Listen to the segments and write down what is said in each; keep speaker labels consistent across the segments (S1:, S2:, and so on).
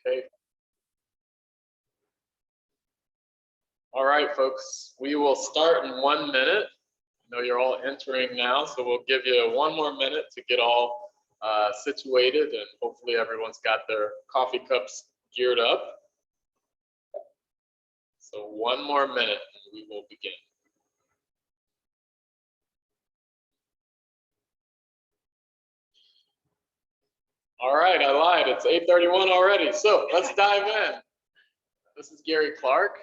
S1: Okay. All right, folks, we will start in 1 minute. I know you're all entering now, so we'll give you 1 more minute to get all situated, and hopefully everyone's got their coffee cups geared up. So 1 more minute and we will begin. All right, I lied. It's 8:31 already. So let's dive in. This is Gary Clark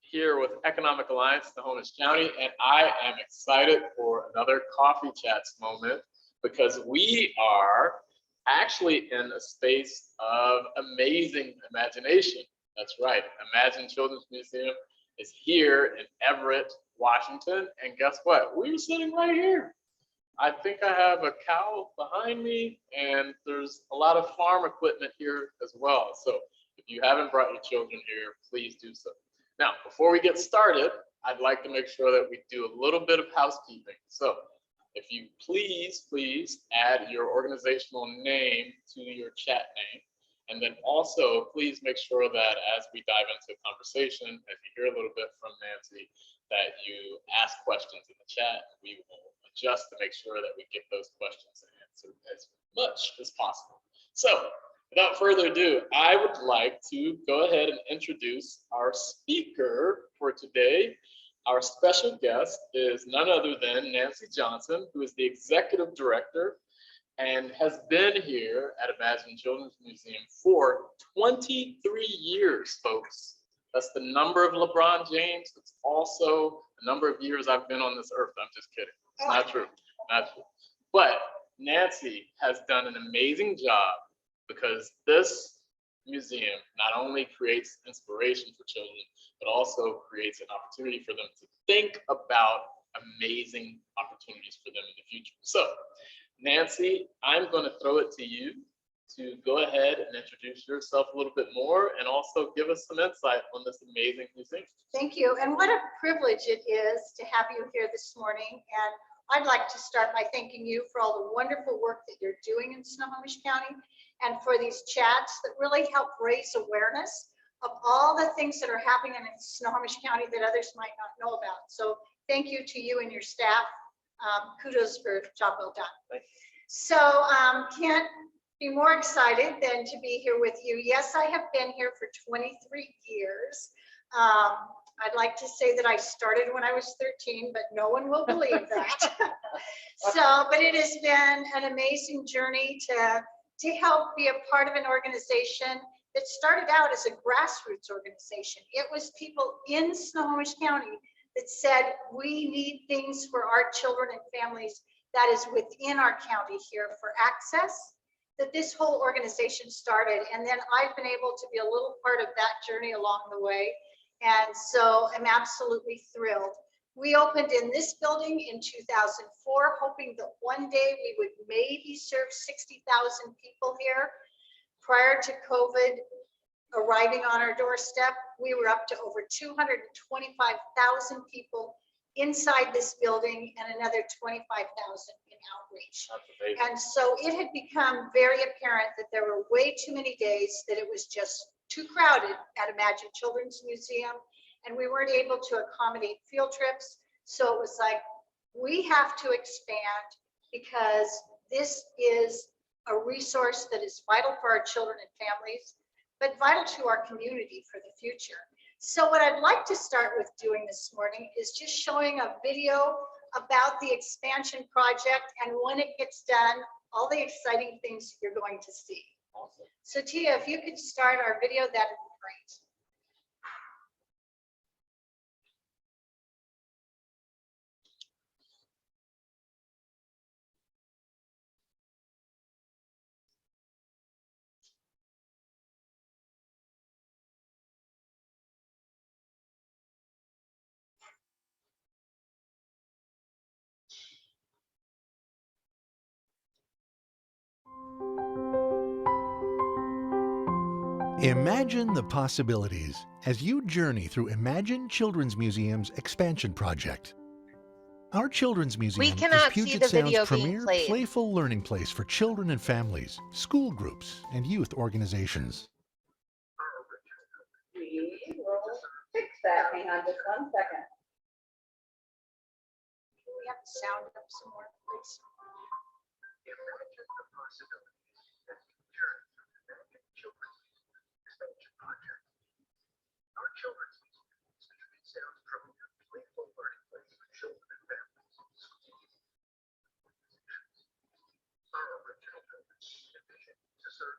S1: here with Economic Alliance Snohomish County, and I am excited for another Coffee Chats moment because we are actually in a space of amazing imagination. That's right. Imagine Children's Museum is here in Everett, Washington, and guess what? We're sitting right here. I think I have a cow behind me, and there's a lot of farm equipment here as well. So if you haven't brought your children here, please do so. Now, before we get started, I'd like to make sure that we do a little bit of housekeeping. So if you please add your organizational name to your chat name. And then also, please make sure that as we dive into the conversation, as you hear a little bit from Nancy, that you ask questions in the chat. We will adjust to make sure that we get those questions answered as much as possible. So without further ado, I would like to go ahead and introduce our speaker for today. Our special guest is none other than Nancy Johnson, who is the Executive Director and has been here at Imagine Children's Museum for 23 years, folks. That's the number of LeBron James. It's also the number of years I've been on this earth. I'm just kidding. It's not true. Not true. But Nancy has done an amazing job because this museum not only creates inspiration for children, but also creates an opportunity for them to think about amazing opportunities for them in the future. So, Nancy, I'm going to throw it to you to go ahead and introduce yourself a little bit more and also give us some insight on this amazing museum.
S2: Thank you. And what a privilege it is to have you here this morning. And I'd like to start by thanking you for all the wonderful work that you're doing in Snohomish County and for these chats that really help raise awareness of all the things that are happening in Snohomish County that others might not know about. So thank you to you and your staff. Kudos for job well done. So can't be more excited than to be here with you. Yes, I have been here for 23 years. I'd like to say that I started when I was 13, but no one will believe that. But it has been an amazing journey to help be a part of an organization that started out as a grassroots organization. It was people in Snohomish County that said, we need things for our children and families that is within our county here for access, that this whole organization started. And then I've been able to be a little part of that journey along the way. And so I'm absolutely thrilled. We opened in this building in 2004, hoping that one day we would maybe serve 60,000 people here. Prior to COVID arriving on our doorstep, we were up to over 225,000 people inside this building and another 25,000 in outreach. And so it had become very apparent that there were way too many days that it was just too crowded at Imagine Children's Museum, and we weren't able to accommodate field trips. So it was like, we have to expand because this is a resource that is vital for our children and families, but vital to our community for the future. So what I'd like to start with doing this morning is just showing a video about the expansion project, and when it gets done, all the exciting things you're going to see. Awesome. So Tia, if you could start our video, that'd be great.
S3: Imagine the possibilities as you journey through Imagine Children's Museum's expansion project. Our Children's Museum is
S4: cannot see
S3: Puget
S4: the
S3: Sound's
S4: video being
S3: premier
S4: played.
S3: playful learning place for children and families, school groups, and youth organizations.
S4: that. Hang on just 1 second.
S2: Can we have the sound up some more, please?
S5: Imagine the possibilities as you journey through the American Children's Expansion Project. Our children's museum is Puget Sound's premier playful learning place for children and families. Our original purpose and vision to serve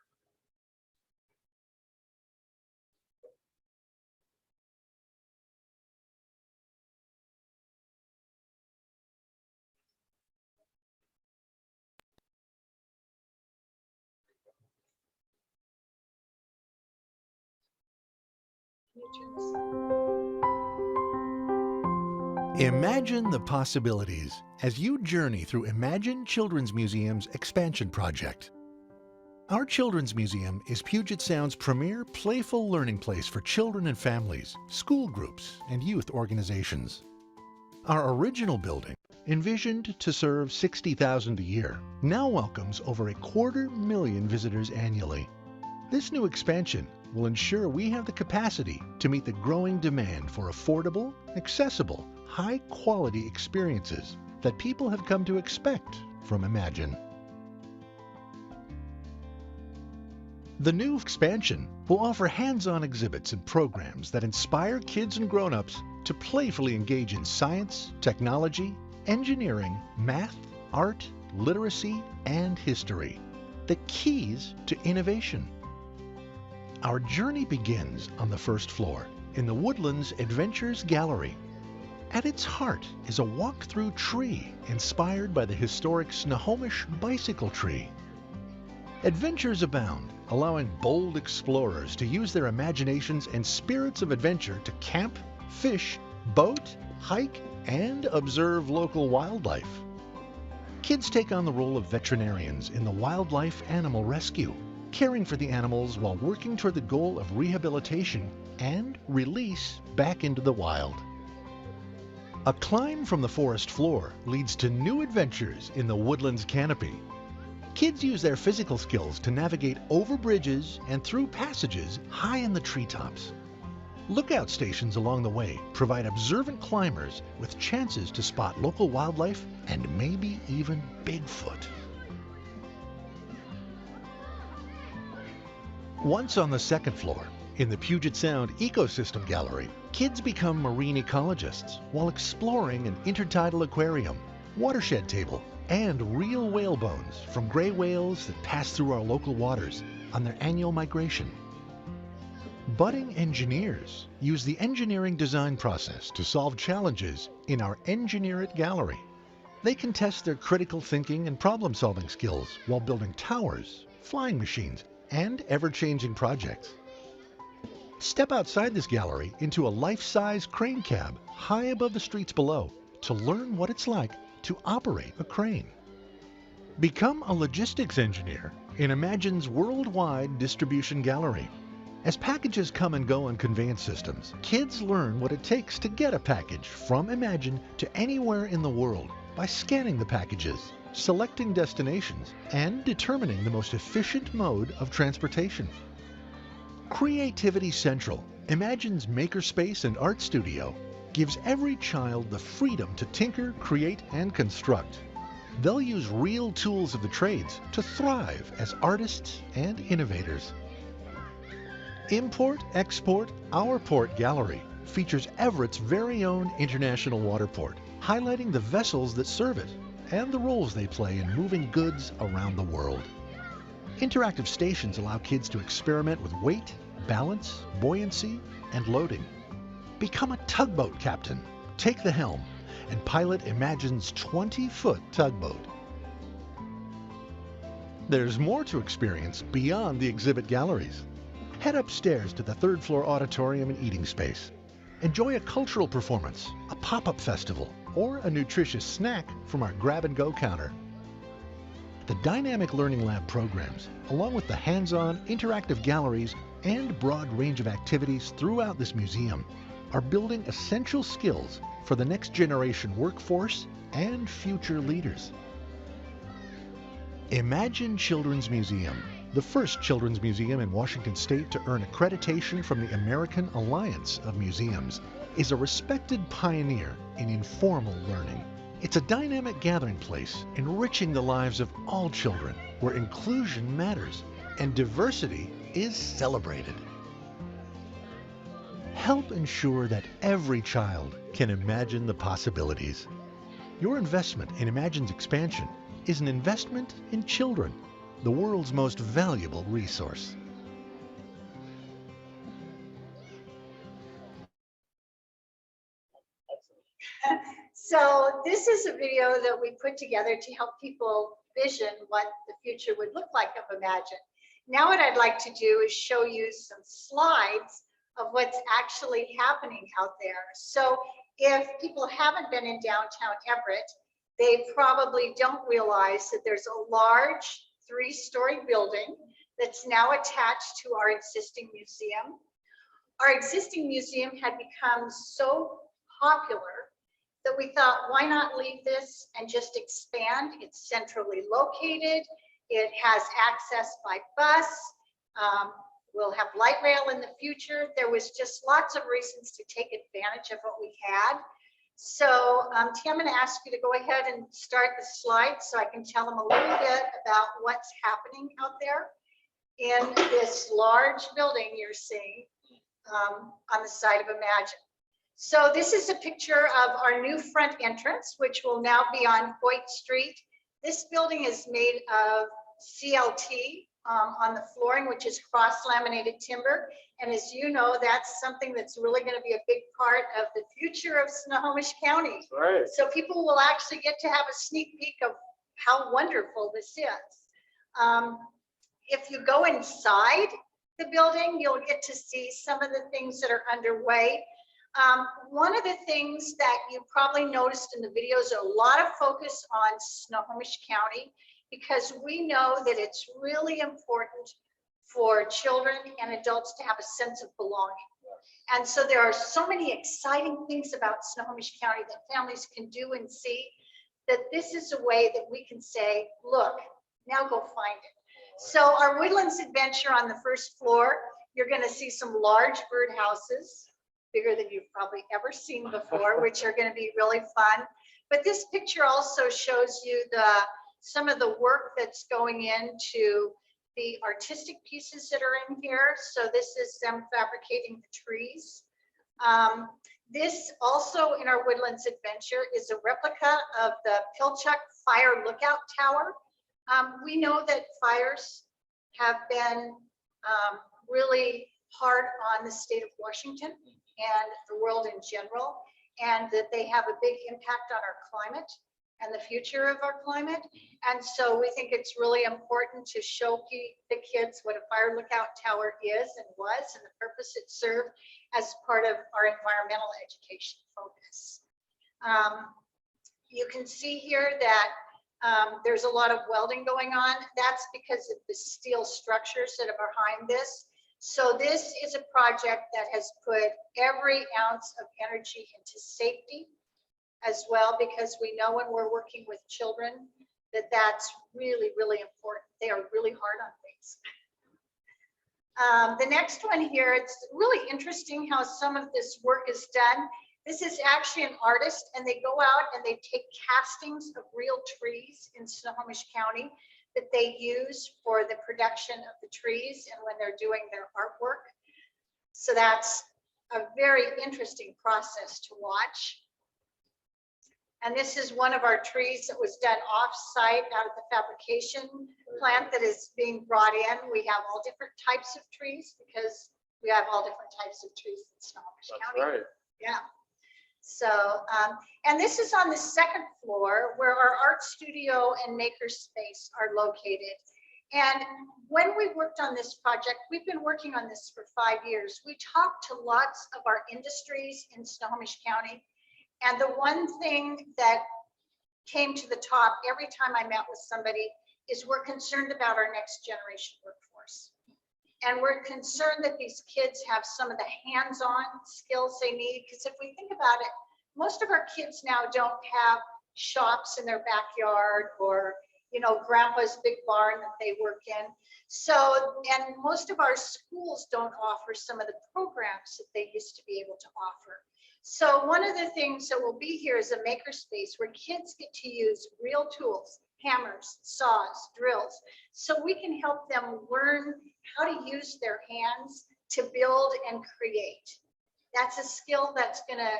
S2: Can you turn this up?
S3: Imagine the possibilities as you journey through Imagine Children's Museum's expansion project. Our Children's Museum is Puget Sound's premier playful learning place for children and families, school groups, and youth organizations. Our original building, envisioned to serve 60,000 a year, now welcomes over 250,000 visitors annually. This new expansion will ensure we have the capacity to meet the growing demand for affordable, accessible, high-quality experiences that people have come to expect from Imagine. The new expansion will offer hands-on exhibits and programs that inspire kids and grown-ups to playfully engage in science, technology, engineering, math, art, literacy, and history, the keys to innovation. Our journey begins on the first floor in the Woodlands Adventure Gallery. At its heart is a walk-through tree inspired by the historic Snohomish bicycle tree. Adventures abound, allowing bold explorers to use their imaginations and spirits of adventure to camp, fish, boat, hike, and observe local wildlife. Kids take on the role of veterinarians in the wildlife animal rescue, caring for the animals while working toward the goal of rehabilitation and release back into the wild. A climb from the forest floor leads to new adventures in the woodlands canopy. Kids use their physical skills to navigate over bridges and through passages high in the treetops. Lookout stations along the way provide observant climbers with chances to spot local wildlife and maybe even Bigfoot. Once on the second floor, in the Puget Sound Ecosystem Gallery, kids become marine ecologists while exploring an intertidal aquarium, watershed table, and real whale bones from gray whales that pass through our local waters on their annual migration. Budding engineers use the engineering design process to solve challenges in our Engineer It Gallery. They can test their critical thinking and problem-solving skills while building towers, flying machines, and ever-changing projects. Step outside this gallery into a life-size crane cab high above the streets below to learn what it's like to operate a crane. Become a logistics engineer in Imagine's worldwide distribution gallery. As packages come and go on conveyance systems, kids learn what it takes to get a package from Imagine to anywhere in the world by scanning the packages, selecting destinations, and determining the most efficient mode of transportation. Creativity Central, Imagine's makerspace and art studio, gives every child the freedom to tinker, create, and construct. They'll use real tools of the trades to thrive as artists and innovators. Import Export Our Port Gallery features Everett's very own international waterport, highlighting the vessels that serve it and the roles they play in moving goods around the world. Interactive stations allow kids to experiment with weight, balance, buoyancy, and loading. Become a tugboat captain, take the helm, and pilot Imagine's 20-foot tugboat. There's more to experience beyond the exhibit galleries. Head upstairs to the third-floor auditorium and eating space. Enjoy a cultural performance, a pop-up festival, or a nutritious snack from our grab-and-go counter. The Dynamic Learning Lab programs, along with the hands-on interactive galleries and broad range of activities throughout this museum, are building essential skills for the next generation workforce and future leaders. Imagine Children's Museum, the first children's museum in Washington State to earn accreditation from the American Alliance of Museums, is a respected pioneer in informal learning. It's a dynamic gathering place, enriching the lives of all children, where inclusion matters and diversity is celebrated. Help ensure that every child can imagine the possibilities. Your investment in Imagine's expansion is an investment in children, the world's most valuable resource.
S2: So this is a video that we put together to help people vision what the future would look like of Imagine. Now what I'd like to do is show you some slides of what's actually happening out there. So if people haven't been in downtown Everett, they probably don't realize that there's a large 3-story building that's now attached to our existing museum. Our existing museum had become so popular that we thought, why not leave this and just expand? It's centrally located. It has access by bus. We'll have light rail in the future. There was just lots of reasons to take advantage of what we had. So Tim, I'm going to ask you to go ahead and start the slides so I can tell them a little bit about what's happening out there in this large building you're seeing on the side of Imagine. So this is a picture of our new front entrance, which will now be on Hoyt Street. This building is made of CLT on the flooring, which is cross-laminated timber. And as you know, that's something that's really going to be a big part of the future of Snohomish County.
S1: Right.
S2: So people will actually get to have a sneak peek of how wonderful this is. If you go inside the building, you'll get to see some of the things that are underway. One of the things that you probably noticed in the videos are a lot of focus on Snohomish County, because we know that it's really important for children and adults to have a sense of belonging. And so there are so many exciting things about Snohomish County that families can do and see, that this is a way that we can say, look, now go find it. So our Woodlands Adventure on the first floor, you're going to see some large birdhouses, bigger than you've probably ever seen before, which are going to be really fun. But this picture also shows you some of the work that's going into the artistic pieces that are in here. So this is them fabricating the trees. This also in our Woodlands Adventure is a replica of the Pilchuck Fire Lookout Tower. We know that fires have been really hard on the state of Washington and the world in general, and that they have a big impact on our climate and the future of our climate. And so we think it's really important to show the kids what a fire lookout tower is and was, and the purpose it served as part of our environmental education focus. You can see here that there's a lot of welding going on. That's because of the steel structures that are behind this. So this is a project that has put every ounce of energy into safety as well, because we know when we're working with children that that's really, really important. They are really hard on things. The next one here, it's really interesting how some of this work is done. This is actually an artist, and they go out and they take castings of real trees in Snohomish County that they use for the production of the trees and when they're doing their artwork. So that's a very interesting process to watch. And this is one of our trees that was done off-site out of the fabrication plant that is being brought in. We have all different types of trees because we have all different types of trees in Snohomish County.
S1: That's right.
S2: Yeah. So, and this is on the second floor where our art studio and maker space are located. And when we worked on this project, we've been working on this for 5 years. We talked to lots of our industries in Snohomish County. And the one thing that came to the top every time I met with somebody is we're concerned about our next generation workforce. And we're concerned that these kids have some of the hands-on skills they need. Because if we think about it, most of our kids now don't have shops in their backyard or, you know, grandpa's big barn that they work in. So, and most of our schools don't offer some of the programs that they used to be able to offer. So one of the things that will be here is a makerspace where kids get to use real tools, hammers, saws, drills, so we can help them learn how to use their hands to build and create. That's a skill that's going to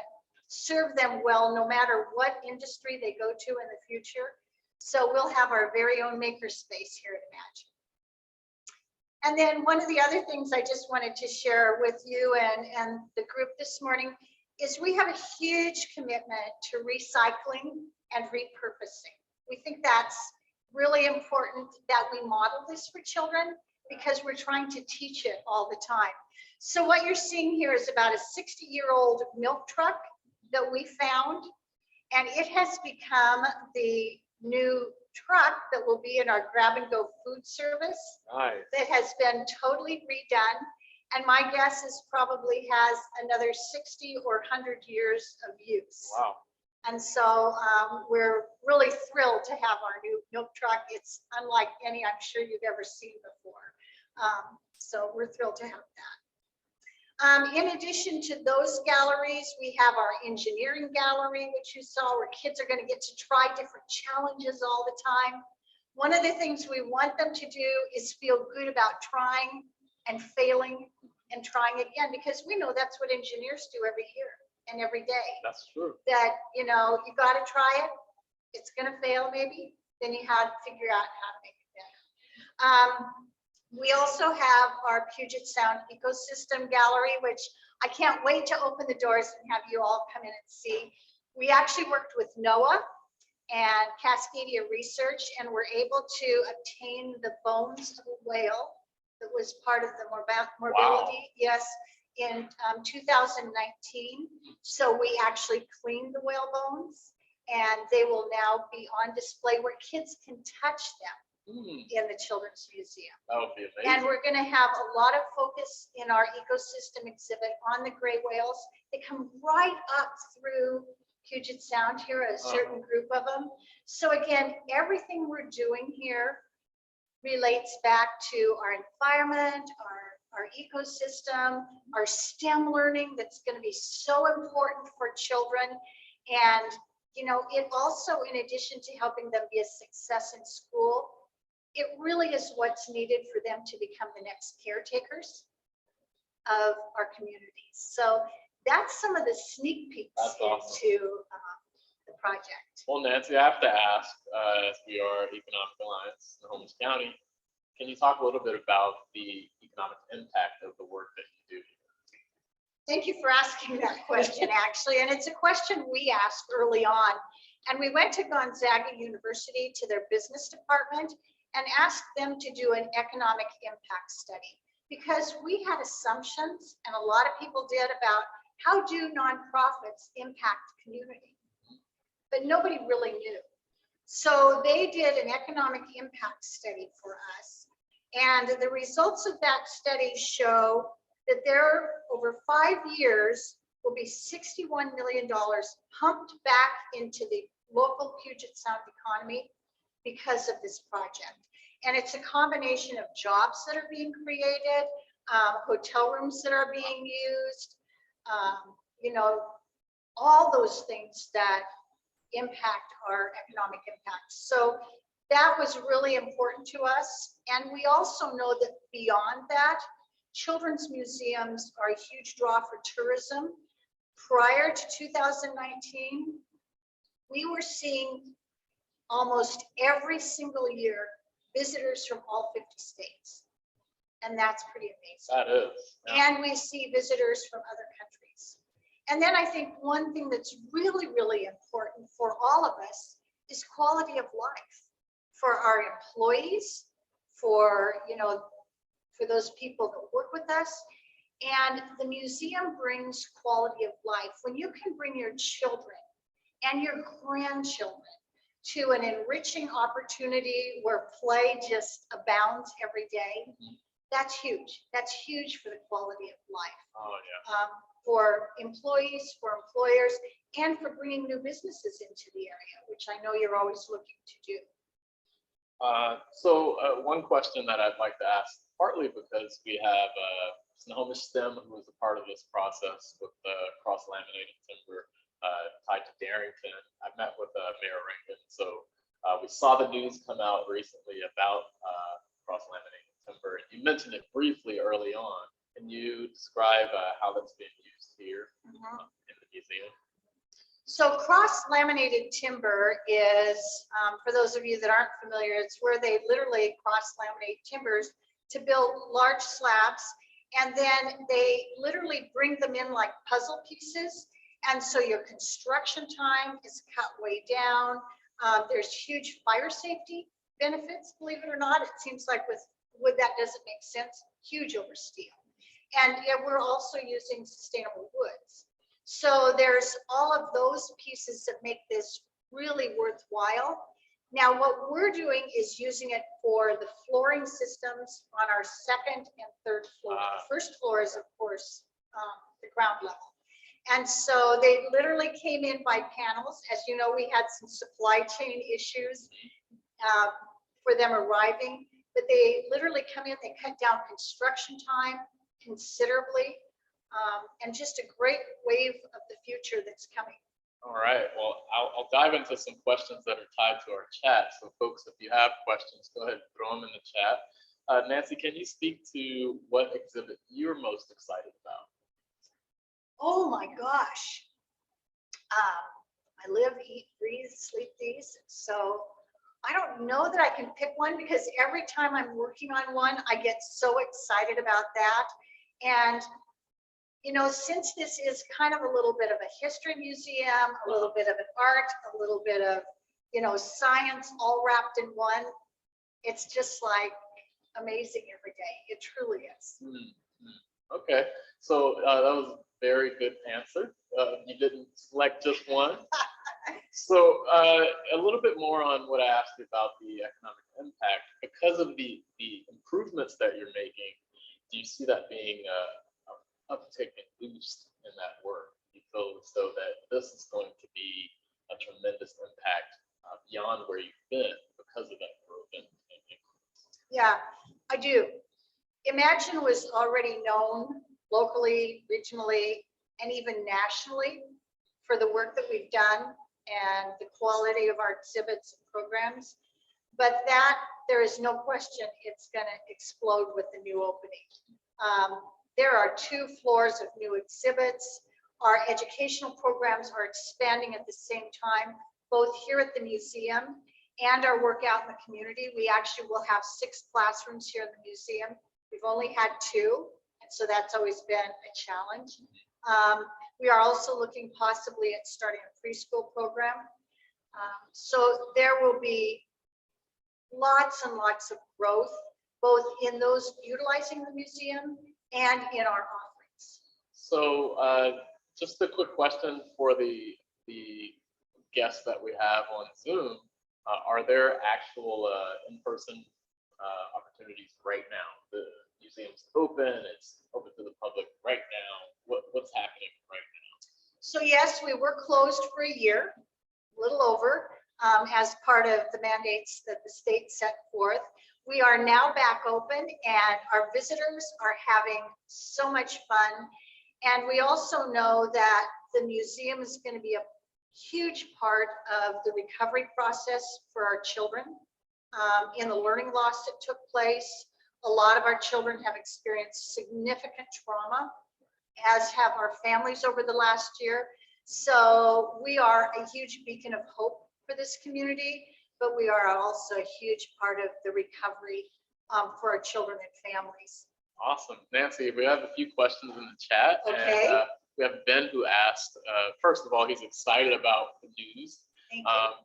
S2: serve them well no matter what industry they go to in the future. So we'll have our very own makerspace here at Imagine. And then one of the other things I just wanted to share with you and the group this morning is we have a huge commitment to recycling and repurposing. We think that's really important that we model this for children because we're trying to teach it all the time. So what you're seeing here is about a 60-year-old milk truck that we found, and it has become the new truck that will be in our grab and go food service.
S1: Nice.
S2: That has been totally redone. And my guess is probably has another 60 or 100 years of use.
S1: Wow.
S2: And so we're really thrilled to have our new milk truck. It's unlike any I'm sure you've ever seen before. So we're thrilled to have that. In addition to those galleries, we have our engineering gallery, which you saw, where kids are going to get to try different challenges all the time. One of the things we want them to do is feel good about trying and failing and trying again, because we know that's what engineers do every year and every day.
S1: That's true.
S2: That, you know, you got to try it. It's going to fail maybe. Then you have to figure out how to make it better. We also have our Puget Sound Ecosystem Gallery, which I can't wait to open the doors and have you all come in and see. We actually worked with NOAA and Cascadia Research and were able to obtain the bones of a whale that was part of the morbidity,
S1: Wow.
S2: yes, in 2019. So we actually cleaned the whale bones and they will now be on display where kids can touch them in the Children's Museum.
S1: That would be amazing.
S2: And we're going to have a lot of focus in our ecosystem exhibit on the gray whales. They come right up through Puget Sound here, a certain group of them. So again, everything we're doing here relates back to our environment, our ecosystem, our STEM learning that's going to be so important for children. And, you know, it also, in addition to helping them be a success in school, it really is what's needed for them to become the next caretakers of our communities. So that's some of the sneak peeks into the project.
S1: Well, Nancy, I have to ask, as we are Economic Alliance in Holmes County, can you talk a little bit about the economic impact of the work that you do?
S2: Thank you for asking that question, actually. And it's a question we asked early on. And we went to Gonzaga University to their business department and asked them to do an economic impact study, because we had assumptions, and a lot of people did, about how do nonprofits impact community, but nobody really knew. So they did an economic impact study for us, and the results of that study show that there, over 5 years, will be $61 million pumped back into the local Puget Sound economy because of this project. And it's a combination of jobs that are being created, hotel rooms that are being used, you know, all those things that impact our economic impact. So that was really important to us. And we also know that beyond that, children's museums are a huge draw for tourism. Prior to 2019, we were seeing almost every single year visitors from all 50 states. And that's pretty amazing.
S1: That is. Yeah.
S2: And we see visitors from other countries. And then I think one thing that's really, really important for all of us is quality of life for our employees, for, you know, for those people that work with us. And the museum brings quality of life. When you can bring your children and your grandchildren to an enriching opportunity where play just abounds every day, that's huge. That's huge for the quality of life.
S1: Oh, yeah.
S2: For employees, for employers, and for bringing new businesses into the area, which I know you're always looking to do.
S1: One question that I'd like to ask, partly because we have Snohomish STEM, who was a part of this process with the cross-laminated timber tied to Darrington. I met with Mayor Rankin, so we saw the news come out recently about cross-laminated timber. You mentioned it briefly early on. Can you describe how that's being used here in the museum?
S2: So cross-laminated timber is, for those of you that aren't familiar, it's where they literally cross-laminate timbers to build large slabs, and then they literally bring them in like puzzle pieces. And so your construction time is cut way down. There's huge fire safety benefits, believe it or not. It seems like with wood that doesn't make sense, huge over steel. And yet we're also using sustainable woods. So there's all of those pieces that make this really worthwhile. Now, what we're doing is using it for the flooring systems on our second and third floor. The first floor is, of course, the ground level. And so they literally came in by panels. As you know, we had some supply chain issues for them arriving, but they literally come in, they cut down construction time considerably. And just a great wave of the future that's coming.
S1: All right, well, I'll dive into some questions that are tied to our chat. So folks, if you have questions, go ahead and throw them in the chat. Nancy, can you speak to what exhibit you're most excited about?
S2: Oh my gosh. I live, eat, breathe, sleep these. So I don't know that I can pick one, because every time I'm working on one, I get so excited about that. And you know, since this is kind of a little bit of a history museum, a little bit of an art, a little bit of, you know, science all wrapped in one, it's just like amazing every day. It truly is.
S1: Okay, so that was a very good answer. You didn't select just one. So a little bit more on what I asked you about the economic impact. Because of the improvements that you're making, do you see that being uptick and boost in that work? You feel as though that this is going to be a tremendous impact beyond where you've been because of that growth and increase?
S2: Yeah, I do. Imagine was already known locally, regionally, and even nationally for the work that we've done and the quality of our exhibits and programs. But that, there is no question, it's going to explode with the new opening. There are 2 floors of new exhibits. Our educational programs are expanding at the same time, both here at the museum and our work out in the community. We actually will have 6 classrooms here in the museum. We've only had 2, and so that's always been a challenge. We are also looking possibly at starting a preschool program. So there will be lots and lots of growth, both in those utilizing the museum and in our offerings.
S1: So just a quick question for the guests that we have on Zoom. Are there actual in-person opportunities right now? The museum's open, it's open to the public right now. What's happening right now?
S2: So yes, we were closed for a year, a little over, as part of the mandates that the state set forth. We are now back open, and our visitors are having so much fun. And we also know that the museum is going to be a huge part of the recovery process for our children. In the learning loss that took place, a lot of our children have experienced significant trauma, as have our families over the last year. So we are a huge beacon of hope for this community, but we are also a huge part of the recovery for our children and families.
S1: Awesome. Nancy, we have a few questions in the chat.
S2: Okay.
S1: And we have Ben who asked, first of all, he's excited about the news,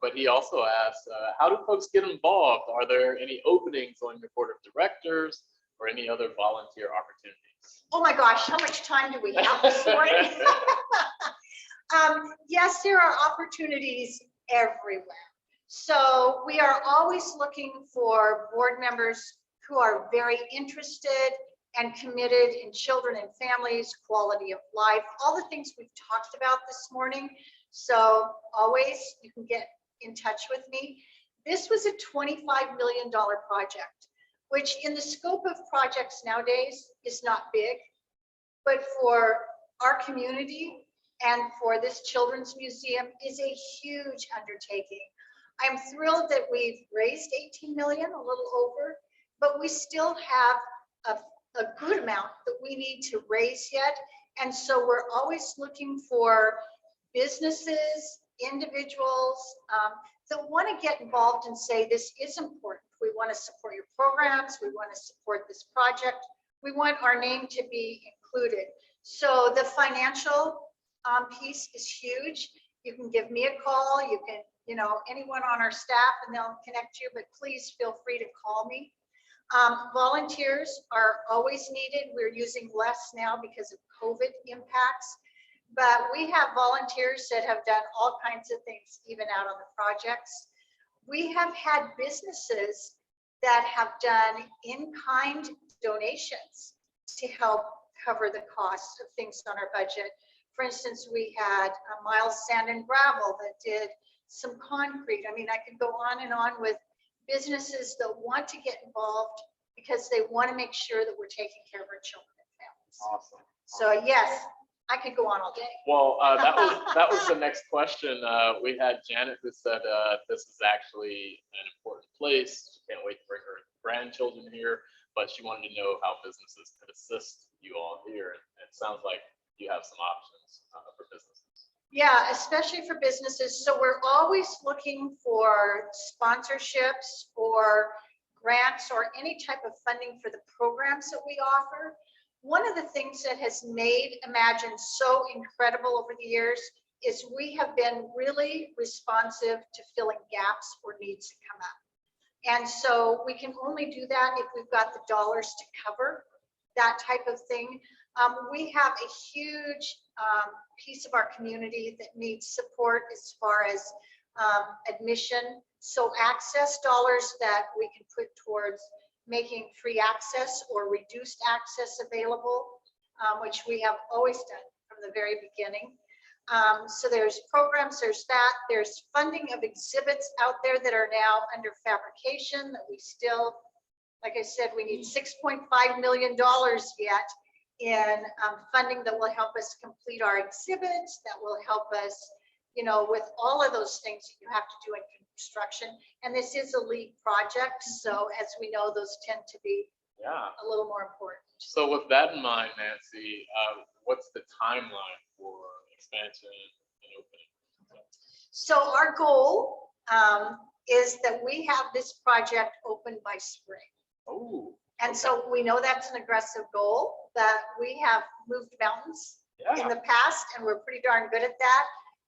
S1: but he also asked, how do folks get involved? Are there any openings on your board of directors or any other volunteer opportunities?
S2: Oh my gosh, how much time do we have this morning? Yes, there are opportunities everywhere. So we are always looking for board members who are very interested and committed in children and families, quality of life, all the things we've talked about this morning. So always you can get in touch with me. This was a $25 million project, which in the scope of projects nowadays is not big, but for our community and for this children's museum is a huge undertaking. I'm thrilled that we've raised 18 million, a little over, but we still have a good amount that we need to raise yet. And so we're always looking for businesses, individuals that want to get involved and say, this is important. We want to support your programs. We want to support this project. We want our name to be included. So the financial piece is huge. You can give me a call. You can, anyone on our staff, and they'll connect you, but please feel free to call me. Volunteers are always needed. We're using less now because of COVID impacts, but we have volunteers that have done all kinds of things, even out on the projects. We have had businesses that have done in-kind donations to help cover the cost of things on our budget. For instance, we had Miles Sand and Gravel that did some concrete. I mean, I could go on and on with businesses that want to get involved because they want to make sure that we're taking care of our children and families.
S1: Awesome.
S2: So yes, I could go on all day.
S1: Well, that was the next question. We had Janet who said this is actually an important place. She can't wait to bring her grandchildren here, but she wanted to know how businesses could assist you all here. And it sounds like you have some options for businesses.
S2: Yeah, especially for businesses. So we're always looking for sponsorships or grants or any type of funding for the programs that we offer. One of the things that has made Imagine so incredible over the years is we have been really responsive to filling gaps or needs that come up. And so we can only do that if we've got the dollars to cover that type of thing. We have a huge piece of our community that needs support as far as admission. So access dollars that we can put towards making free access or reduced access available, which we have always done from the very beginning. So there's programs, there's that, there's funding of exhibits out there that are now under fabrication that we still, like I said, we need $6.5 million yet in funding that will help us complete our exhibits, that will help us, with all of those things that you have to do in construction. And this is a LEED project, so as we know, those tend to be a little more important.
S1: So with that in mind, Nancy, what's the timeline for expansion and opening?
S2: So our goal is that we have this project open by spring.
S1: Oh.
S2: And so we know that's an aggressive goal, that we have moved mountains in the past, and we're pretty darn good at that.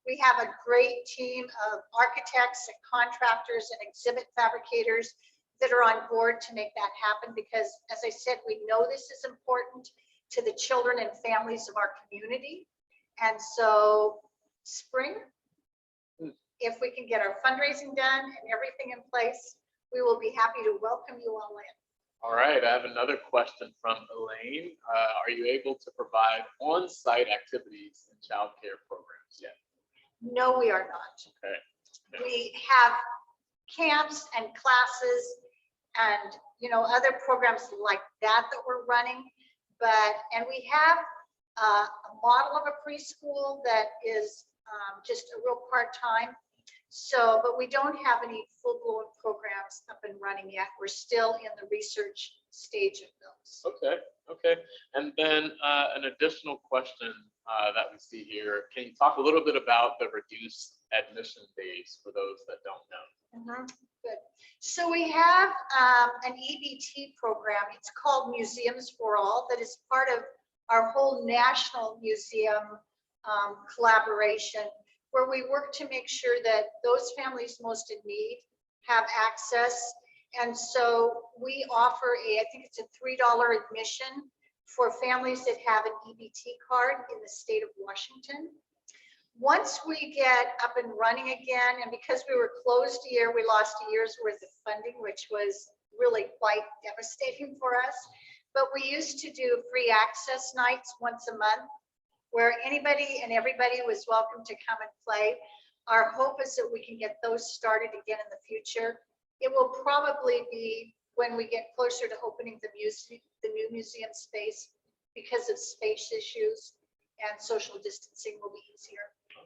S2: We have a great team of architects and contractors and exhibit fabricators that are on board to make that happen, because as I said, we know this is important to the children and families of our community. And so spring, if we can get our fundraising done and everything in place, we will be happy to welcome you all in.
S1: All right, I have another question from Elaine. Are you able to provide on-site activities and childcare programs yet?
S2: No, we are not.
S1: Okay.
S2: We have camps and classes and other programs like that we're running, and we have a model of a preschool that is just a real part-time. So, but we don't have any full-blown programs up and running yet. We're still in the research stage of those.
S1: Okay. And then an additional question that we see here. Can you talk a little bit about the reduced admission days for those that don't know?
S2: Good. So we have an EBT program. It's called Museums for All, that is part of our whole national museum collaboration, where we work to make sure that those families most in need have access. And so we offer I think it's a $3 admission for families that have an EBT card in the state of Washington. Once we get up and running again, and because we were closed a year, we lost a year's worth of funding, which was really quite devastating for us. But we used to do free access nights once a month, where anybody and everybody was welcome to come and play. Our hope is that we can get those started again in the future. It will probably be when we get closer to opening the new museum space, because of space issues and social distancing will be easier.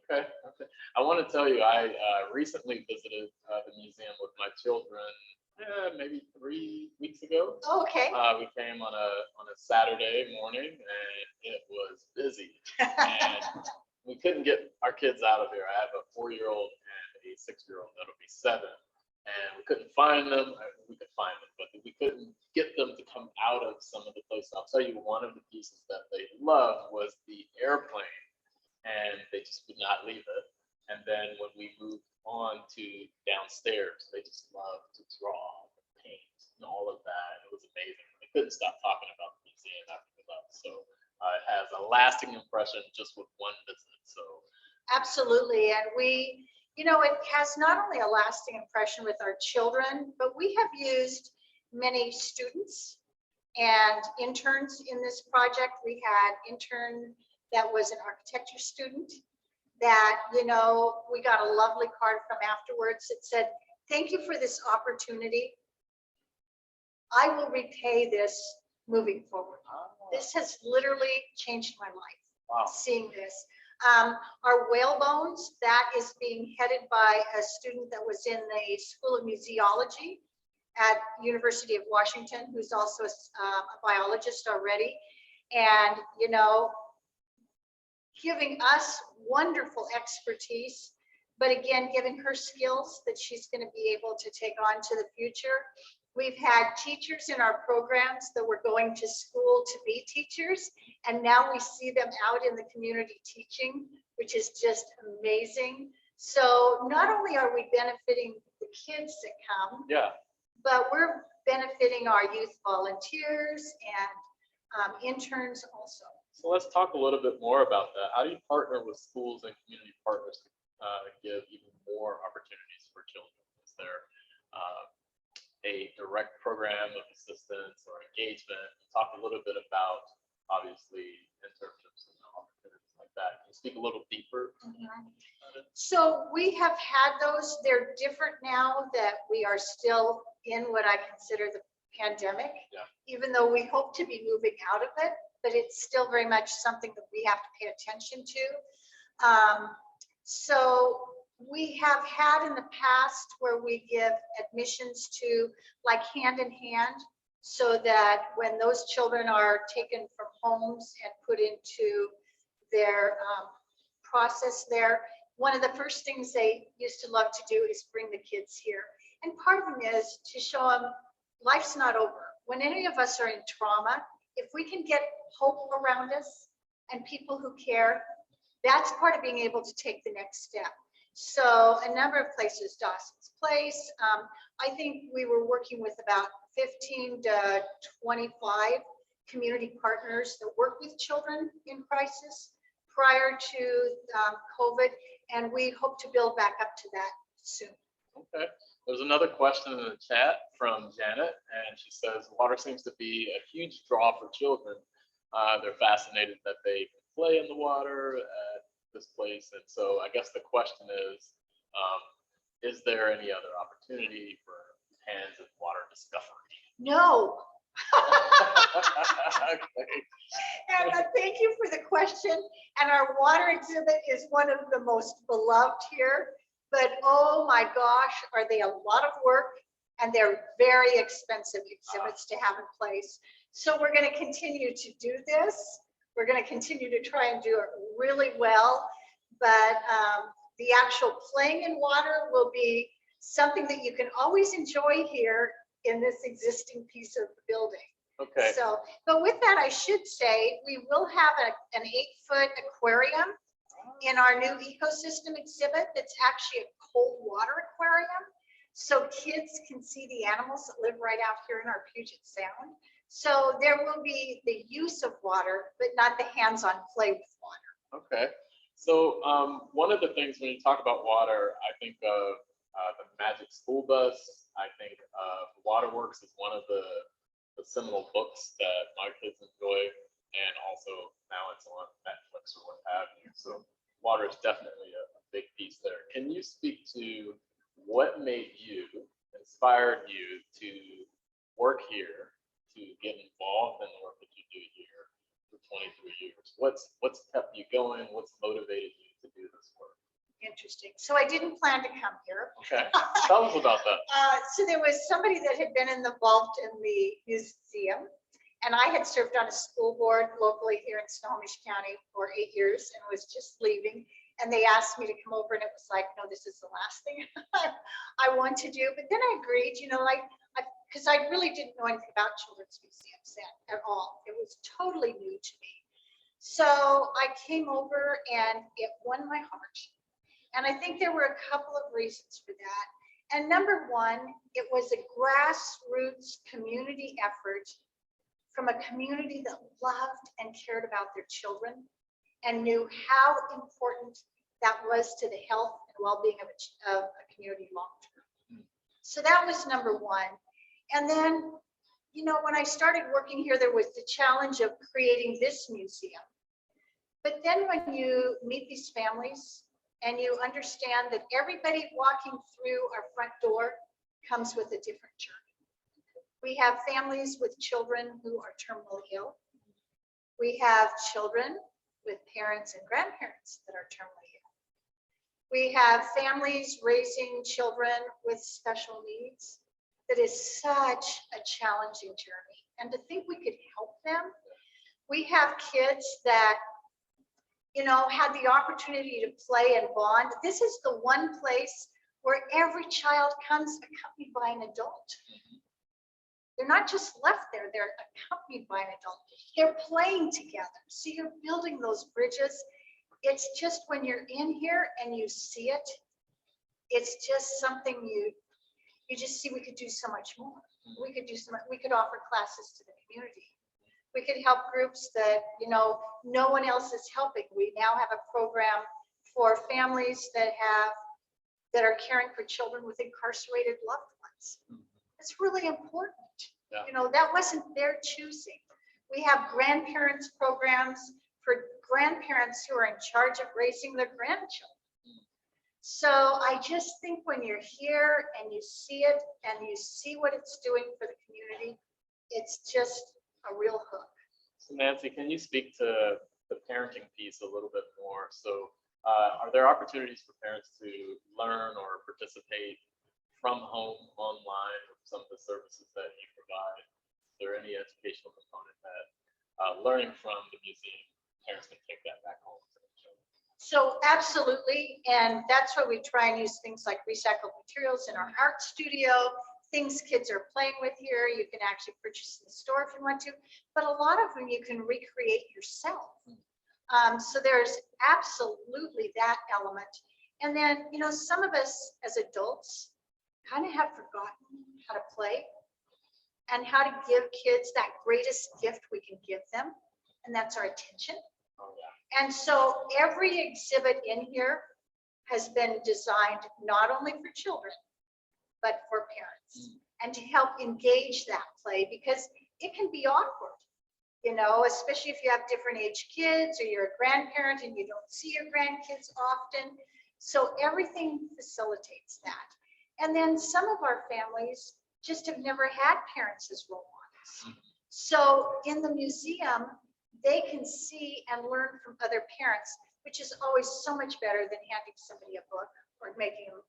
S1: Okay. Okay. I want to tell you, I recently visited the museum with my children, maybe 3 weeks ago.
S2: Oh, okay.
S1: We came on a Saturday morning, and it was busy, and we couldn't get our kids out of here. I have a 4-year-old and a 6-year-old that'll be 7, and we couldn't find them. We could find them, but we couldn't get them to come out of some of the places. I'll tell you, one of the pieces that they loved was the airplane, and they just would not leave it. And then when we moved on to downstairs, they just loved to draw, paint, and all of that. It was amazing. They couldn't stop talking about the museum after we left. So it has a lasting impression just with one visit. So
S2: Absolutely. And we, it has not only a lasting impression with our children, but we have used many students and interns in this project. We had intern that was an architecture student that, we got a lovely card from afterwards that said, "Thank you for this opportunity. I will repay this moving forward." This has literally changed my life.
S1: wow.
S2: Seeing this. Our whale bones, that is being headed by a student that was in the School of Museology at University of Washington, who's also a biologist already. And, giving us wonderful expertise, but again, giving her skills that she's going to be able to take on to the future. We've had teachers in our programs that were going to school to be teachers, and now we see them out in the community teaching, which is just amazing. So not only are we benefiting the kids that come,
S1: Yeah.
S2: but we're benefiting our youth volunteers and interns also.
S1: So let's talk a little bit more about that. How do you partner with schools and community partners to give even more opportunities for children? Is there a direct program of assistance or engagement? Talk a little bit about, obviously, internships and opportunities like that. Can you speak a little deeper?
S2: So we have had those. They're different now that we are still in what I consider the pandemic,
S1: Yeah.
S2: even though we hope to be moving out of it, but it's still very much something that we have to pay attention to. So we have had in the past where we give admissions to like hand in hand, so that when those children are taken from homes and put into their process there, one of the first things they used to love to do is bring the kids here. And part of them is to show them life's not over. When any of us are in trauma, if we can get hope around us and people who care, that's part of being able to take the next step. So a number of places, Dawson's Place, I think we were working with about 15 to 25 community partners that work with children in crisis prior to COVID, and we hope to build back up to that soon.
S1: Okay. There's another question in the chat from Janet, and she says, water seems to be a huge draw for children. They're fascinated that they can play in the water at this place. And so I guess the question is there any other opportunity for hands in water discovery?
S2: No.
S1: Okay.
S2: And thank you for the question. And our water exhibit is one of the most beloved here. But oh my gosh, are they a lot of work, and they're very expensive exhibits to have in place. So we're going to continue to do this. We're going to continue to try and do it really well. But the actual playing in water will be something that you can always enjoy here in this existing piece of the building.
S1: Okay.
S2: So, but with that, I should say we will have an 8-foot aquarium in our new ecosystem exhibit that's actually a cold water aquarium. So kids can see the animals that live right out here in our Puget Sound. So there will be the use of water, but not the hands-on play with water.
S1: Okay. So one of the things when you talk about water, I think of the Magic School Bus. I think Waterworks is one of the seminal books that my kids enjoy, and also now it's on Netflix or what have you. So water is definitely a big piece there. Can you speak to what made you, inspired you to work here, to get involved in the work that you do here for 23 years? What's kept you going? What's motivated you to do this work?
S2: Interesting. So I didn't plan to come here.
S1: Okay, tell us about that.
S2: So there was somebody that had been involved in the museum, and I had served on a school board locally here in Snohomish County for 8 years and was just leaving. And they asked me to come over, and it was like, no, this is the last thing I want to do. But then I agreed, because I really didn't know anything about children's museums at all. It was totally new to me. So I came over, and it won my heart. And I think there were a couple of reasons for that. And number one, it was a grassroots community effort from a community that loved and cared about their children and knew how important that was to the health and well-being of a community long-term. So that was number one. And then, when I started working here, there was the challenge of creating this museum. But then when you meet these families and you understand that everybody walking through our front door comes with a different journey. We have families with children who are terminally ill. We have children with parents and grandparents that are terminally ill. We have families raising children with special needs. That is such a challenging journey. And to think we could help them. We have kids that had the opportunity to play and bond. This is the one place where every child comes accompanied by an adult. They're not just left there, they're accompanied by an adult. They're playing together. So you're building those bridges. It's just when you're in here and you see it, it's just something you just see we could do so much more. We could do so much, we could offer classes to the community. We could help groups that, no one else is helping. We now have a program for families that are caring for children with incarcerated loved ones. It's really important.
S1: Yeah.
S2: That wasn't their choosing. We have grandparents programs for grandparents who are in charge of raising their grandchildren. So I just think when you're here and you see it and you see what it's doing for the community, it's just a real hook.
S1: So Nancy, can you speak to the parenting piece a little bit more? So are there opportunities for parents to learn or participate from home, online, with some of the services that you provide? Is there any educational component that learning from the museum, parents can take that back home to their children?
S2: So absolutely, and that's why we try and use things like recycled materials in our art studio, things kids are playing with here. You can actually purchase in the store if you want to, but a lot of them you can recreate yourself. So there's absolutely that element. And then, some of us as adults kind of have forgotten how to play and how to give kids that greatest gift we can give them, and that's our attention.
S1: Oh, yeah.
S2: And so every exhibit in here has been designed not only for children, but for parents, and to help engage that play, because it can be awkward, especially if you have different age kids or you're a grandparent and you don't see your grandkids often. So everything facilitates that. And then some of our families just have never had parents as role models. So in the museum, they can see and learn from other parents, which is always so much better than handing somebody a book or making them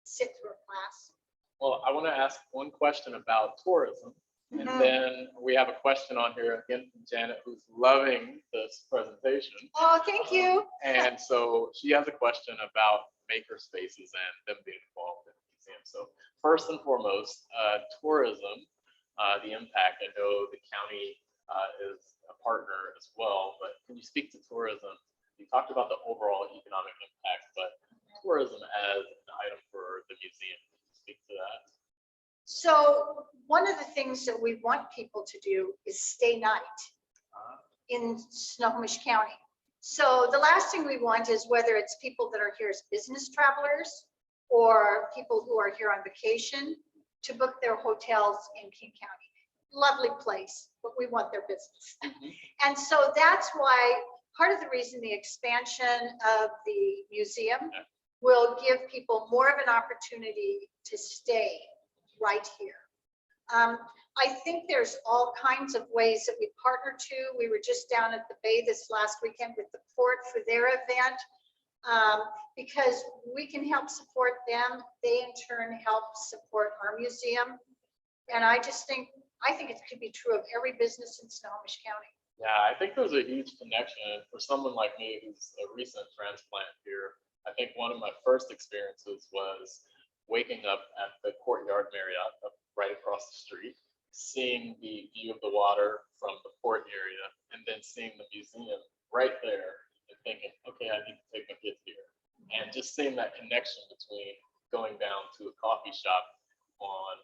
S2: sit through a class.
S1: Well, I want to ask one question about tourism. And then we have a question on here again from Janet, who's loving this presentation.
S2: Oh, thank you.
S1: And so she has a question about maker spaces and them being involved in the museum. So first and foremost, tourism, the impact. I know the county is a partner as well, but can you speak to tourism? You talked about the overall economic impact, but tourism as an item for the museum. Can you speak to that?
S2: So one of the things that we want people to do is stay night in Snohomish County. So the last thing we want is, whether it's people that are here as business travelers or people who are here on vacation, to book their hotels in King County. Lovely place, but we want their business. And so that's why part of the reason the expansion of the museum will give people more of an opportunity to stay right here. I think there's all kinds of ways that we partner too. We were just down at the Bay this last weekend with the port for their event, because we can help support them. They in turn help support our museum. And I think it could be true of every business in Snohomish County.
S1: Yeah, I think there's a huge connection. And for someone like me who's a recent transplant here, I think one of my first experiences was waking up at the Courtyard Marriott up right across the street, seeing the view of the water from the port area, and then seeing the museum right there and thinking, okay, I need to take my kids here. And just seeing that connection between going down to a coffee shop on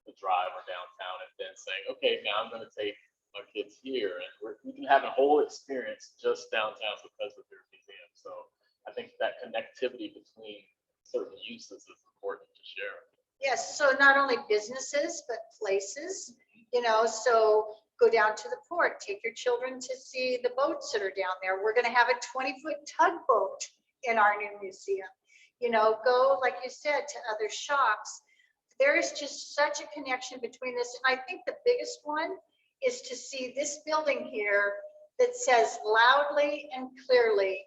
S1: the drive or downtown and then saying, okay, now I'm going to take my kids here. And we can have a whole experience just downtown because of their museum. So I think that connectivity between certain uses is important to share.
S2: Yes, so not only businesses, but places, so go down to the port, take your children to see the boats that are down there. We're going to have a 20-foot tugboat in our new museum. Go, like you said, to other shops. There is just such a connection between this. And I think the biggest one is to see this building here that says loudly and clearly,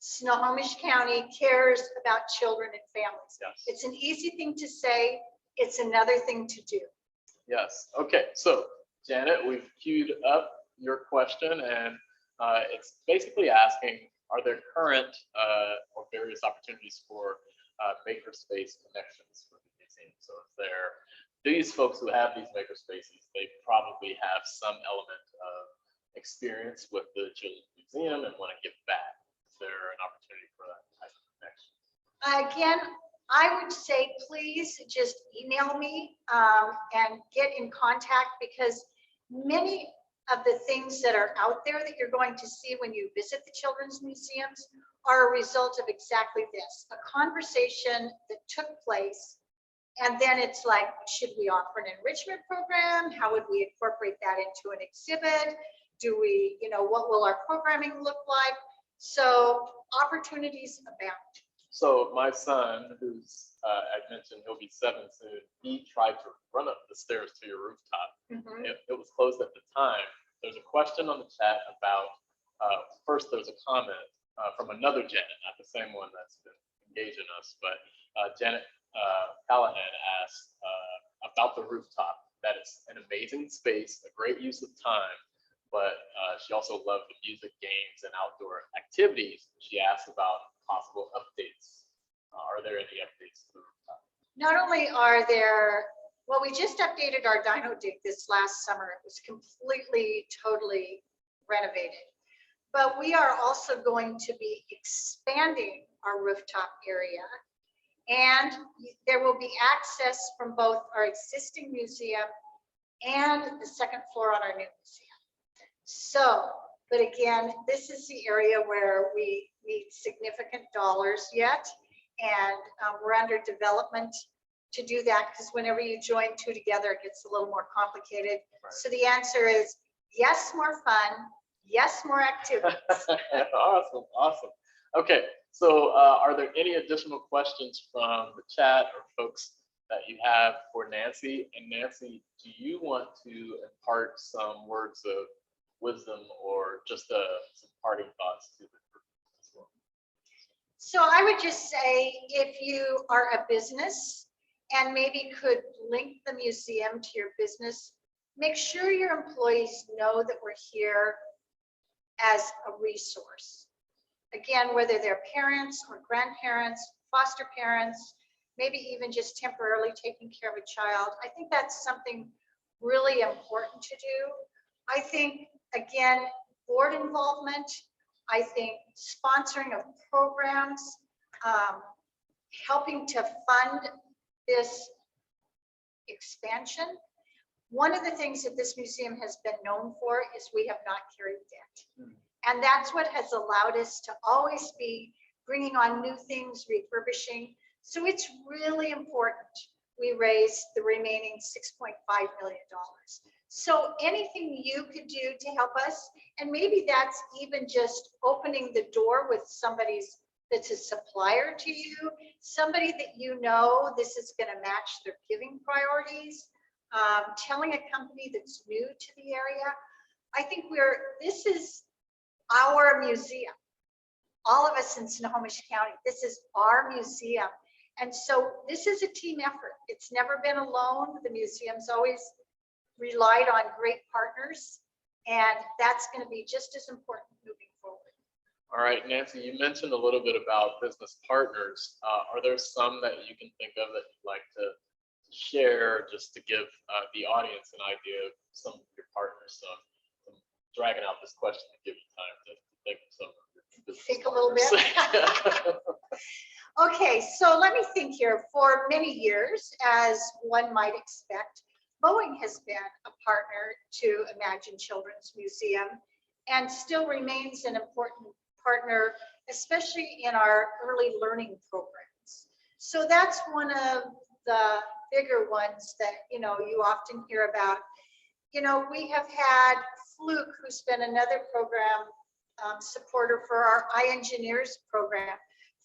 S2: Snohomish County cares about children and families.
S1: Yes.
S2: It's an easy thing to say. It's another thing to do.
S1: Yes. Okay. So Janet, we've queued up your question, and it's basically asking, are there current or various opportunities for makerspace connections with the museum? So if these folks who have these makerspaces, they probably have some element of experience with the Children's Museum and want to give back. Is there an opportunity for that type of connection?
S2: Again, I would say, please just email me and get in contact, because many of the things that are out there that you're going to see when you visit the children's museums are a result of exactly this, a conversation that took place. And then it's like, should we offer an enrichment program? How would we incorporate that into an exhibit? Do we, what will our programming look like? So opportunities abound.
S1: So my son, who's I mentioned he'll be 7 soon, he tried to run up the stairs to your rooftop.
S2: Mhm.
S1: It was closed at the time. There's a question on the chat about, first there's a comment from another Janet, not the same one that's been engaging us, but Janet Callahan asked about the rooftop, that it's an amazing space, a great use of time, but she also loved the music, games, and outdoor activities. She asked about possible updates. Are there any updates to the rooftop?
S2: Not only are there, well, we just updated our dino dig this last summer. It was completely, totally renovated. But we are also going to be expanding our rooftop area. And there will be access from both our existing museum and the second floor on our new museum. So, but again, this is the area where we need significant dollars yet. And we're under development to do that, because whenever you join two together, it gets a little more complicated. Right. So the answer is yes, more fun. Yes, more activities.
S1: Awesome. Okay, so are there any additional questions from the chat or folks that you have for Nancy? And Nancy, do you want to impart some words of wisdom or just some parting thoughts to the group as well?
S2: So I would just say, if you are a business and maybe could link the museum to your business, make sure your employees know that we're here as a resource. Again, whether they're parents or grandparents, foster parents, maybe even just temporarily taking care of a child. I think that's something really important to do. I think, again, board involvement, I think sponsoring of programs, helping to fund this expansion. One of the things that this museum has been known for is we have not carried debt. And that's what has allowed us to always be bringing on new things, refurbishing. So it's really important we raise the remaining $6.5 million. So anything you could do to help us, and maybe that's even just opening the door with somebody's that's a supplier to you, somebody that you know this is going to match their giving priorities, telling a company that's new to the area. I think this is our museum. All of us in Snohomish County, this is our museum. And so this is a team effort. It's never been alone. The museum's always relied on great partners, and that's going to be just as important moving forward.
S1: All right, Nancy, you mentioned a little bit about business partners. Are there some that you can think of that you'd like to share, just to give the audience an idea of some of your partners? So I'm dragging out this question to give you time to think of some of your business
S2: Think a little
S1: partners.
S2: bit. Okay, so let me think here. For many years, as one might expect, Boeing has been a partner to Imagine Children's Museum and still remains an important partner, especially in our early learning programs. So that's one of the bigger ones that, you often hear about. We have had Fluke, who's been another program supporter for our iEngineers program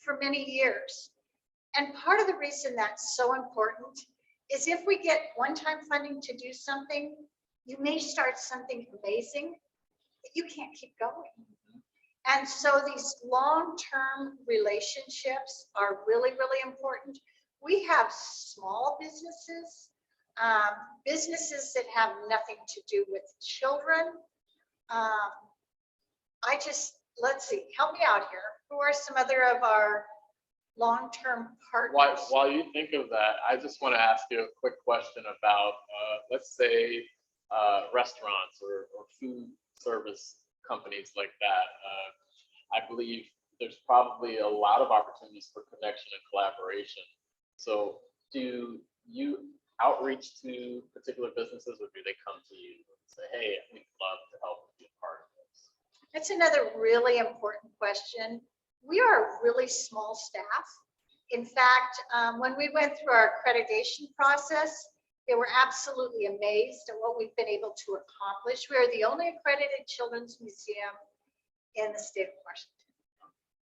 S2: for many years. And part of the reason that's so important is if we get one-time funding to do something, you may start something amazing that you can't keep going. And so these long-term relationships are really, really important. We have small businesses, businesses that have nothing to do with children. Let's see, help me out here. Who are some other of our long-term partners?
S1: While you think of that, I just want to ask you a quick question about, let's say, restaurants or food service companies like that. I believe there's probably a lot of opportunities for connection and collaboration. So do you outreach to particular businesses, or do they come to you and say, hey, we'd love to help be a part of this?
S2: That's another really important question. We are a really small staff. In fact, when we went through our accreditation process, they were absolutely amazed at what we've been able to accomplish. We are the only accredited children's museum in the state of Washington.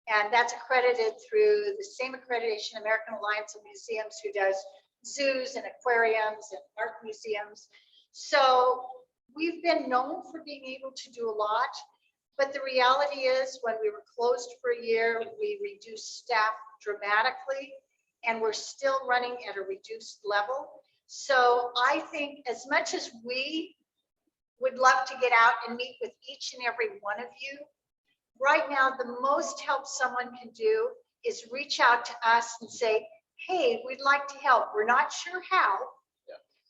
S2: And that's accredited through the same accreditation, American Alliance of Museums, who does zoos and aquariums and art museums. So we've been known for being able to do a lot. But the reality is, when we were closed for a year, we reduced staff dramatically, and we're still running at a reduced level. So I think as much as we would love to get out and meet with each and every one of you, right now, the most help someone can do is reach out to us and say, hey, we'd like to help. We're not sure how,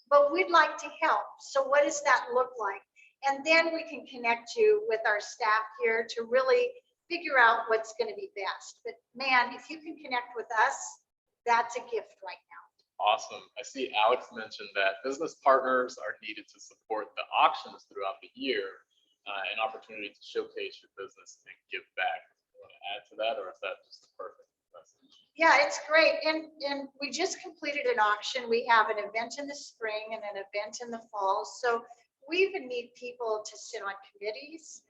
S2: but we'd like to help. So what does that look like? And then we can connect you with our staff here to really figure out what's going to be best. But man, if you can connect with us, that's a gift right now.
S1: Awesome. I see Alex mentioned that business partners are needed to support the auctions throughout the year, an opportunity to showcase your business and give back. You want to add to that, or is that just the perfect message?
S2: Yeah, it's great. And we just completed an auction. We have an event in the spring and an event in the fall. So we even need people to sit on committees.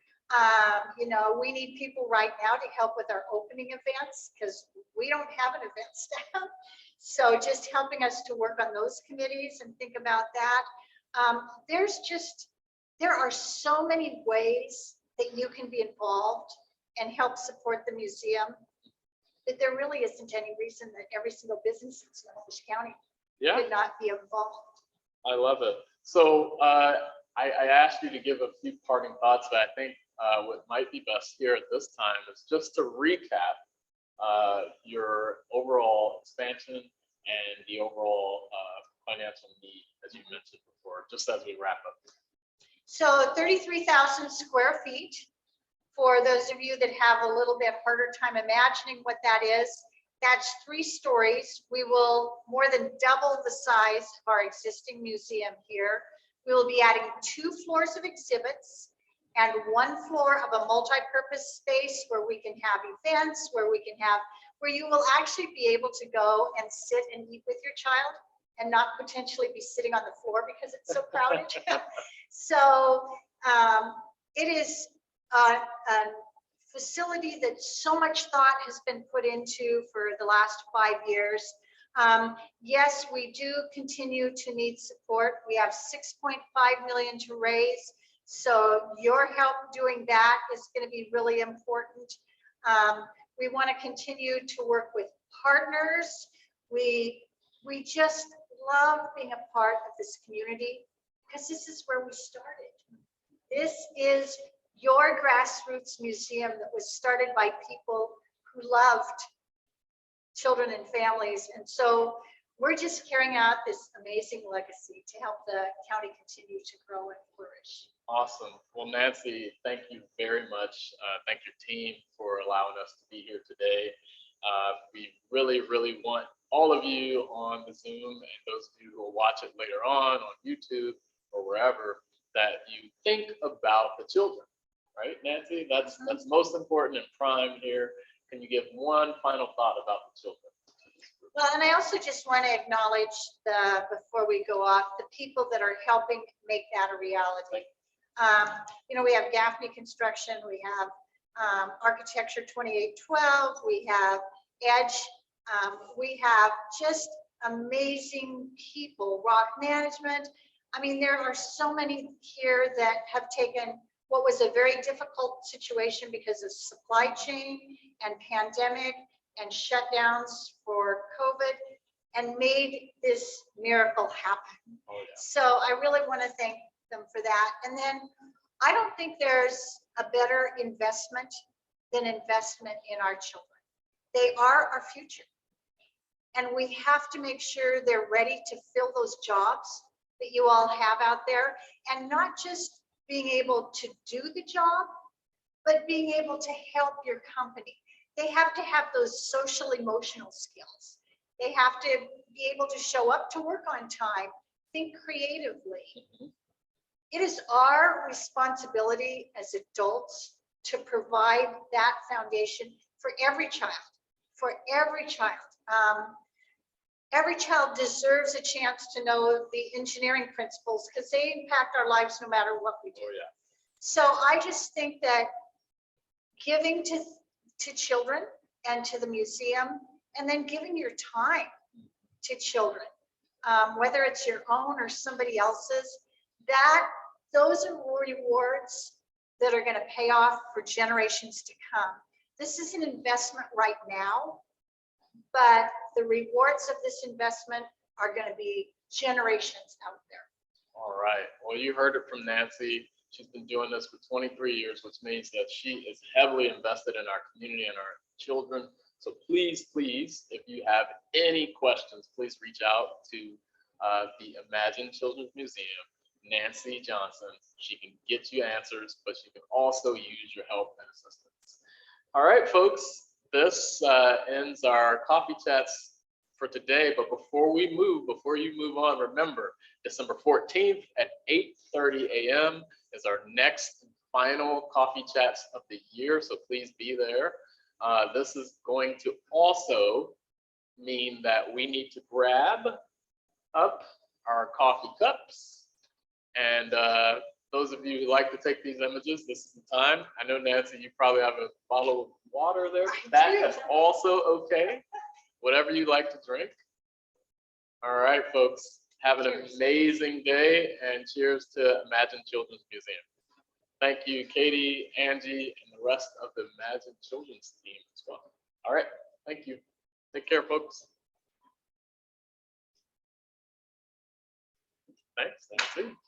S2: We need people right now to help with our opening events because we don't have an event staff. So just helping us to work on those committees and think about that. There are so many ways that you can be involved and help support the museum that there really isn't any reason that every single business in Snohomish County could not be involved.
S1: I love it. So I asked you to give a few parting thoughts, but I think what might be best here at this time is just to recap your overall expansion and the overall financial need, as you mentioned before, just as we wrap up.
S2: So 33,000 square feet. For those of you that have a little bit harder time imagining what that is, that's 3 stories. We will more than double the size of our existing museum here. We will be adding 2 floors of exhibits and 1 floor of a multi-purpose space where we can have events, where you will actually be able to go and sit and eat with your child and not potentially be sitting on the floor because it's so crowded. So it is a facility that so much thought has been put into for the last 5 years. Yes, we do continue to need support. We have 6.5 million to raise. So your help doing that is going to be really important. We want to continue to work with partners. We just love being a part of this community because this is where we started. This is your grassroots museum that was started by people who loved children and families. And so we're just carrying out this amazing legacy to help the county continue to grow and flourish.
S1: Awesome. Well, Nancy, thank you very much. Thank your team for allowing us to be here today. We really, really want all of you on the Zoom and those of you who will watch it later on YouTube or wherever, that you think about the children, right, Nancy? That's most important and prime here. Can you give one final thought about the children?
S2: Well, and I also just want to acknowledge before we go off, the people that are helping make that a reality. We have Gaffney Construction, we have Architecture 2812, we have Edge, we have just amazing people, Rock Management. I mean, there are so many here that have taken what was a very difficult situation because of supply chain and pandemic and shutdowns for COVID and made this miracle happen.
S1: Oh, yeah.
S2: So I really want to thank them for that. And then I don't think there's a better investment than investment in our children. They are our future. And we have to make sure they're ready to fill those jobs that you all have out there, and not just being able to do the job, but being able to help your company. They have to have those social emotional skills. They have to be able to show up to work on time, think creatively. It is our responsibility as adults to provide that foundation for every child, for every child. Every child deserves a chance to know the engineering principles because they impact our lives no matter what we do.
S1: Oh, yeah.
S2: So I just think that giving to children and to the museum, and then giving your time to children, whether it's your own or somebody else's, those are rewards that are going to pay off for generations to come. This is an investment right now, but the rewards of this investment are going to be generations out there.
S1: All right. Well, you heard it from Nancy. She's been doing this for 23 years, which means that she is heavily invested in our community and our children. So please, please, if you have any questions, please reach out to the Imagine Children's Museum, Nancy Johnson. She can get you answers, but she can also use your help and assistance. All right, folks. This ends our coffee chats for today, but before you move on, remember December 14th at 8:30 a.m. is our next final coffee chats of the year, so please be there. This is going to also mean that we need to grab up our coffee cups, and those of you who like to take these images, this is the time. I know, Nancy, you probably have a bottle of water there. That is also okay. Whatever you like to drink. All right, folks. Have an amazing day, and cheers to Imagine Children's Museum. Thank you, Katie, Angie, and the rest of the Imagine Children's team as well. All right. Thank you. Take care, folks. Thanks. Nancy.